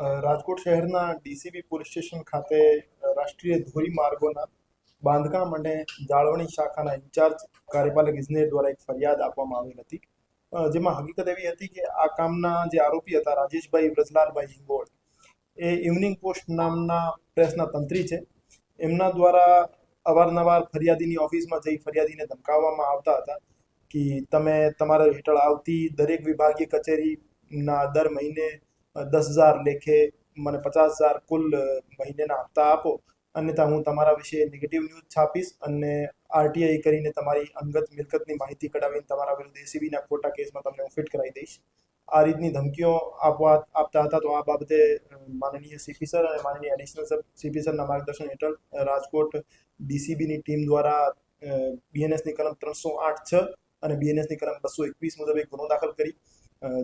રાજકોટ શહેરના DCB police station ખાતે રાષ્ટ્રીય ધોરીમાર્ગોના બાંધકામ અને જાળવણી શાખાના ઇન્ચાર્જ કાર્યપાલક ઇજનેર દ્વારા એક ફરિયાદ આપવામાં આવેલ હતી, જેમાં હકીકત એવી હતી કે આ કામના જે આરોપી હતા રાજેશભાઈ વ્રજલાલભાઈ હિંગોળ, એ ઇવનિંગ પોસ્ટ નામના પ્રેસના તંત્રી છે. એમના દ્વારા અવારનવાર ફરિયાદીની ઓફિસમાં જઈ ફરિયાદીને ધમકાવવામાં આવતા હતા કે તમે તમારા હેઠળ આવતી દરેક વિભાગીય કચેરીના દર મહિને 10,000 લેખે મને 50,000 કુલ મહિનેના હપ્તા આપો, અન્યથા હું તમારા વિશે નેગેટિવ ન્યૂઝ છાપીશ અને આરટીઆઈ કરીને તમારી અંગત મિલકતની માહિતી કઢાવીને તમારા વિરુદ્ધ એસીબીના ખોટા કેસમાં તમને હું ફિટ કરાવી દઈશ. આ રીતની ધમકીઓ આપતા હતા. તો આ બાબતે માનનીય સીપી સર અને માનનીય એડિશનલ સીપી સરના માર્ગદર્શન હેઠળ રાજકોટ ડીસીબીની ટીમ દ્વારા બીએનએસની કલમ 308(6) અને બીએનએસની કલમ 221 મુજબ એક ગુનો દાખલ કરી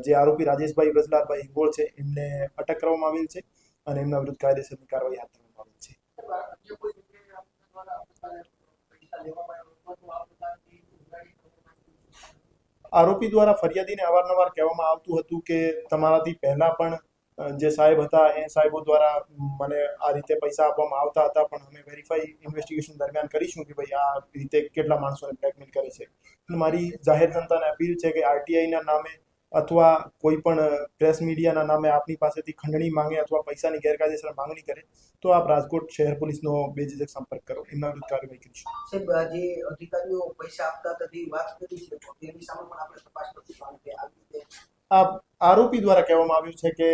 જે આરોપી રાજેશભાઈ વ્રજલાલભાઈ હિંગોળ છે એમને અટક કરવામાં આવેલ છે અને એમના વિરુદ્ધ કાયદેસરની કાર્યવાહી હાથ ધરવામાં આવેલ છે. આરોપી દ્વારા ફરિયાદીને અવારનવાર કહેવામાં આવતું હતું કે તમારાથી પહેલા પણ જે સાહેબ હતા એ સાહેબો દ્વારા મને આ રીતે પૈસા આપવામાં આવતા હતા, પણ અમે વેરીફાઈ ઇન્વેસ્ટિગેશન દરમિયાન કરીશું કે ભાઈ આ રીતે કેટલા માણસોને બ્લેકમેલ કરે છે. મારી જાહેર જનતાને અપીલ છે કે આરટીઆઈના નામે અથવા કોઈ પણ પ્રેસ મીડિયાના નામે આપની પાસેથી ખંડણી માંગે અથવા પૈસાની ગેરકાયદેસર માંગણી કરે તો આપ રાજકોટ શહેર પોલીસનો બેઝિક સંપર્ક કરો, એમના વિરુદ્ધ કાર્યવાહી કરીશું. સાહેબ, જે અધિકારીઓ પૈસા આપતા હતા તેની વાત કરી છે, તેની સામે પણ આપણે તપાસ કરીશું કે આ રીતે આ આરોપી દ્વારા કહેવામાં આવ્યું છે કે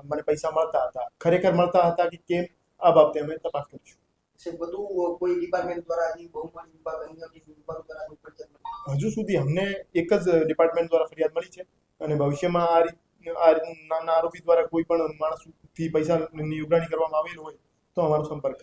મને પૈસા મળતા હતા. ખરેખર મળતા હતા કે કેમ, આ બાબતે અમે તપાસ કરીશું. બધું કોઈ ડિપાર્ટમેન્ટ દ્વારા બહુમાળી વિભાગ અન્ય વિભાગ દ્વારા હજુ સુધી અમને એક જ ડિપાર્ટમેન્ટ દ્વારા ફરિયાદ મળી છે અને ભવિષ્યમાં આ નામના આરોપી દ્વારા કોઈ પણ માણસથી પૈસાની ઉઘરાણી કરવામાં આવેલ હોય તો અમારો સંપર્ક